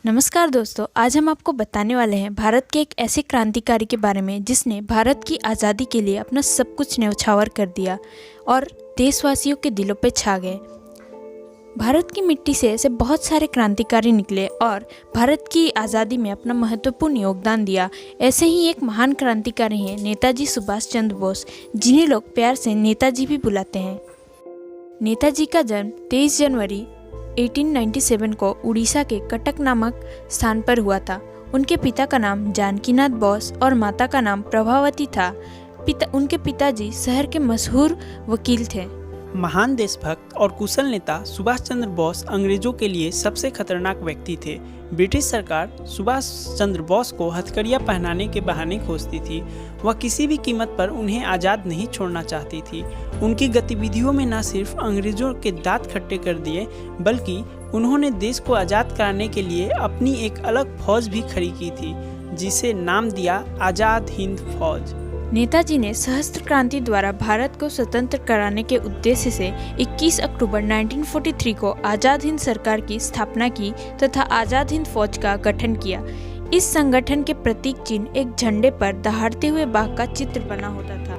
नमस्कार दोस्तों, आज हम आपको बताने वाले हैं भारत के एक ऐसे क्रांतिकारी के बारे में जिसने भारत की आज़ादी के लिए अपना सब कुछ न्यौछावर कर दिया और देशवासियों के दिलों पे छा गए। भारत की मिट्टी से ऐसे बहुत सारे क्रांतिकारी निकले और भारत की आज़ादी में अपना महत्वपूर्ण योगदान दिया। ऐसे ही एक महान क्रांतिकारी हैं नेताजी सुभाष चंद्र बोस, जिन्हें लोग प्यार से नेताजी भी बुलाते हैं। नेताजी का जन्म 23 जनवरी 1897 को उड़ीसा के कटक नामक स्थान पर हुआ था। उनके पिता का नाम जानकीनाथ बोस और माता का नाम प्रभावती था। उनके पिताजी शहर के मशहूर वकील थे। महान देशभक्त और कुशल नेता सुभाष चंद्र बोस अंग्रेजों के लिए सबसे खतरनाक व्यक्ति थे। ब्रिटिश सरकार सुभाष चंद्र बोस को हथकड़ियाँ पहनाने के बहाने खोजती थी। वह किसी भी कीमत पर उन्हें आज़ाद नहीं छोड़ना चाहती थी। उनकी गतिविधियों में न सिर्फ अंग्रेजों के दांत खट्टे कर दिए, बल्कि उन्होंने देश को आज़ाद कराने के लिए अपनी एक अलग फौज भी खड़ी की थी, जिसे नाम दिया आज़ाद हिंद फौज। नेताजी ने सशस्त्र क्रांति द्वारा भारत को स्वतंत्र कराने के उद्देश्य से 21 अक्टूबर 1943 को आज़ाद हिंद सरकार की स्थापना की तथा आज़ाद हिंद फौज का गठन किया। इस संगठन के प्रतीक चिन्ह एक झंडे पर दहाड़ते हुए बाघ का चित्र बना होता था।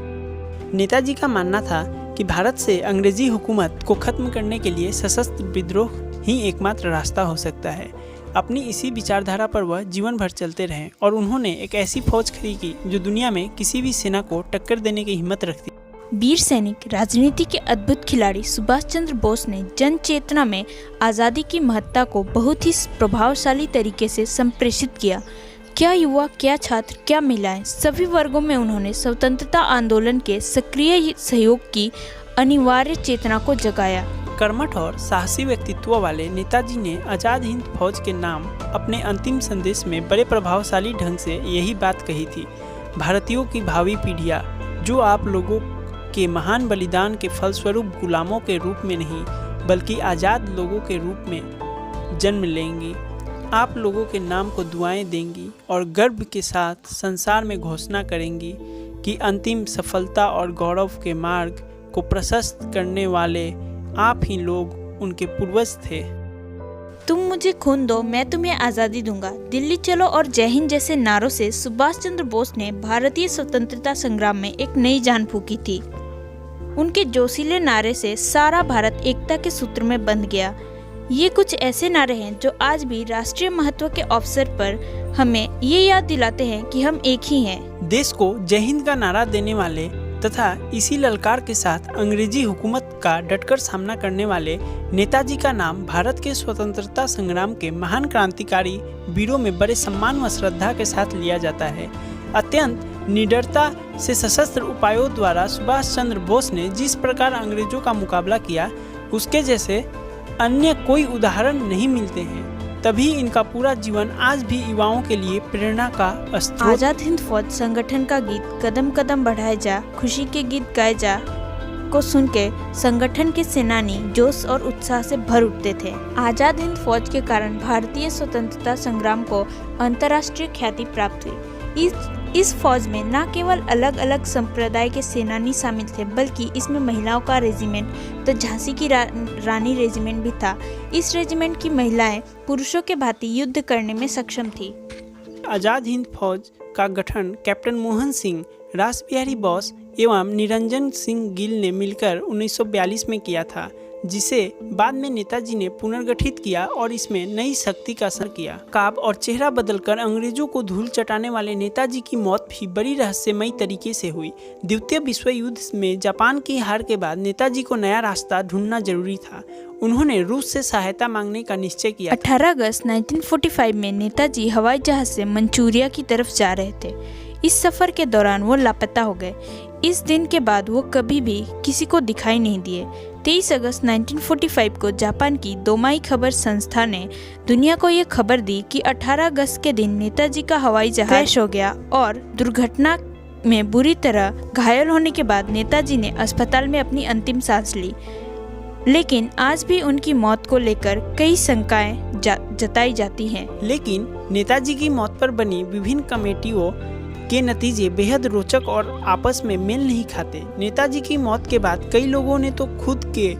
नेताजी का मानना था कि भारत से अंग्रेजी हुकूमत को खत्म करने के लिए सशस्त्र विद्रोह ही एकमात्र रास्ता हो सकता है। अपनी इसी विचारधारा पर वह जीवन भर चलते रहे और उन्होंने एक ऐसी फौज खड़ी की जो दुनिया में किसी भी सेना को टक्कर देने की हिम्मत रखती। वीर सैनिक, राजनीति के अद्भुत खिलाड़ी सुभाष चंद्र बोस ने जन चेतना में आज़ादी की महत्ता को बहुत ही प्रभावशाली तरीके से संप्रेषित किया। क्या युवा, क्या छात्र, क्या महिलाएं, सभी वर्गों में उन्होंने स्वतंत्रता आंदोलन के सक्रिय सहयोग की अनिवार्य चेतना को जगाया। कर्मठ और साहसी व्यक्तित्व वाले नेताजी ने आज़ाद हिंद फौज के नाम अपने अंतिम संदेश में बड़े प्रभावशाली ढंग से यही बात कही थी। भारतीयों की भावी पीढ़ियाँ जो आप लोगों के महान बलिदान के फलस्वरूप गुलामों के रूप में नहीं, बल्कि आज़ाद लोगों के रूप में जन्म लेंगी, आप लोगों के नाम को दुआएं देंगी और गर्व के साथ संसार में घोषणा करेंगी कि अंतिम सफलता और गौरव के मार्ग को प्रशस्त करने वाले आप ही लोग उनके पूर्वज थे। तुम मुझे खून दो, मैं तुम्हें आज़ादी दूंगा, दिल्ली चलो और जय हिंद जैसे नारों से सुभाष चंद्र बोस ने भारतीय स्वतंत्रता संग्राम में एक नई जान फूंकी थी। उनके जोशीले नारे से सारा भारत एकता के सूत्र में बंध गया। ये कुछ ऐसे नारे हैं जो आज भी राष्ट्रीय महत्व के अवसर पर हमें ये याद दिलाते हैं कि हम एक ही हैं। देश को जय हिंद का नारा देने वाले तथा इसी ललकार के साथ अंग्रेजी हुकूमत का डटकर सामना करने वाले नेताजी का नाम भारत के स्वतंत्रता संग्राम के महान क्रांतिकारी वीरों में बड़े सम्मान व श्रद्धा के साथ लिया जाता है। अत्यंत निडरता से सशस्त्र उपायों द्वारा सुभाष चंद्र बोस ने जिस प्रकार अंग्रेजों का मुकाबला किया, उसके जैसे अन्य कोई उदाहरण नहीं मिलते हैं। तभी इनका पूरा जीवन आज भी युवाओं के लिए प्रेरणा का स्रोत। आज़ाद हिंद फौज संगठन का गीत कदम कदम बढ़ाए जा, खुशी के गीत गाए जा को सुन के संगठन के सेनानी जोश और उत्साह से भर उठते थे। आज़ाद हिंद फौज के कारण भारतीय स्वतंत्रता संग्राम को अंतर्राष्ट्रीय ख्याति प्राप्त हुई। इस फौज में न केवल अलग अलग संप्रदाय के सेनानी शामिल थे, बल्कि इसमें महिलाओं का रेजिमेंट तो झांसी की रानी रेजिमेंट भी था। इस रेजिमेंट की महिलाएं पुरुषों के भांति युद्ध करने में सक्षम थी। आज़ाद हिंद फौज का गठन कैप्टन मोहन सिंह, रासबिहारी बोस एवं निरंजन सिंह गिल ने मिलकर 1942 में किया था, जिसे बाद में नेताजी ने पुनर्गठित किया और इसमें नई शक्ति का असर किया। काब और चेहरा बदलकर अंग्रेजों को धूल चटाने वाले नेताजी की मौत भी बड़ी रहस्यमयी तरीके से हुई। द्वितीय विश्व युद्ध में जापान की हार के बाद नेताजी को नया रास्ता ढूंढना जरूरी था। उन्होंने रूस से सहायता मांगने का निश्चय किया। 18 अगस्त 1945 में नेताजी हवाई जहाज से मंचूरिया की तरफ जा रहे थे। इस सफर के दौरान वो लापता हो गए। इस दिन के बाद वो कभी भी किसी को दिखाई नहीं दिए। 23 अगस्त 1945 को जापान की दोमाई खबर संस्था ने दुनिया को ये खबर दी कि 18 अगस्त के दिन नेताजी का हवाई जहाज क्रैश हो गया और दुर्घटना में बुरी तरह घायल होने के बाद नेताजी ने अस्पताल में अपनी अंतिम सांस ली। लेकिन आज भी उनकी मौत को लेकर कई शंकाएं जताई जाती हैं। लेकिन नेताजी की मौत पर बनी विभिन्न कमेटियों के नतीजे बेहद रोचक और आपस में मेल नहीं खाते। नेताजी की मौत के बाद कई लोगों ने तो खुद के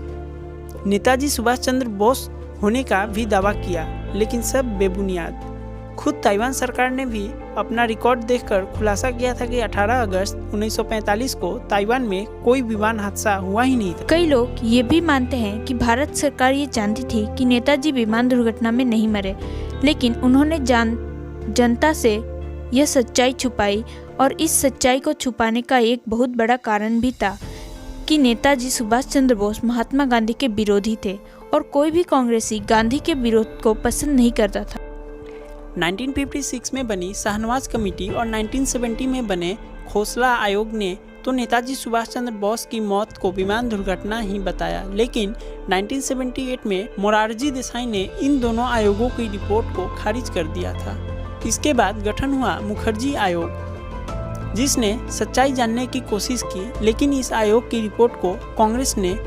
नेताजी सुभाष चंद्र बोस होने का भी दावा किया। लेकिन सब बेबुनियाद। खुद ताइवान सरकार ने भी अपना रिकॉर्ड देखकर खुलासा किया था कि 18 अगस्त 1945 को ताइवान में कोई विमान हादसा हुआ ही नहीं था। कई लोग ये भी मानते हैं कि भारत सरकार ये जानती थी कि नेताजी विमान दुर्घटना में नहीं मरे, लेकिन उन्होंने जनता से यह सच्चाई छुपाई। और इस सच्चाई को छुपाने का एक बहुत बड़ा कारण भी था कि नेताजी सुभाष चंद्र बोस महात्मा गांधी के विरोधी थे और कोई भी कांग्रेसी गांधी के विरोध को पसंद नहीं करता था। 1956 में बनी शाहनवाज कमेटी और 1970 में बने खोसला आयोग ने तो नेताजी सुभाष चंद्र बोस की मौत को विमान दुर्घटना ही बताया, लेकिन 1978 में मोरारजी देसाई ने इन दोनों आयोगों की रिपोर्ट को खारिज कर दिया था। इसके बाद गठन हुआ मुखर्जी आयोग, जिसने सच्चाई जानने की कोशिश की, लेकिन इस आयोग की रिपोर्ट को कांग्रेस ने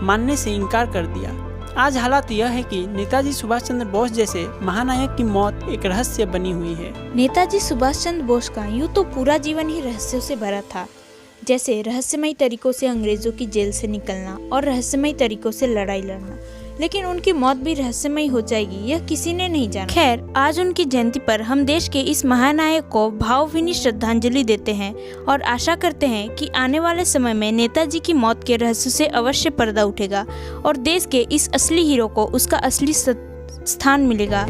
मानने से इनकार कर दिया। आज हालात यह है कि नेताजी सुभाष चंद्र बोस जैसे महानायक की मौत एक रहस्य बनी हुई है। नेताजी सुभाष चंद्र बोस का यूँ तो पूरा जीवन ही रहस्यों से भरा था, जैसे रहस्यमयी तरीकों से अंग्रेजों की जेल से निकलना और रहस्यमयी तरीकों से लड़ाई लड़ना, लेकिन उनकी मौत भी रहस्यमयी हो जाएगी यह किसी ने नहीं जाना। खैर, आज उनकी जयंती पर हम देश के इस महानायक को भावभीनी श्रद्धांजलि देते हैं और आशा करते हैं कि आने वाले समय में नेताजी की मौत के रहस्य से अवश्य पर्दा उठेगा और देश के इस असली हीरो को उसका असली स्थान मिलेगा।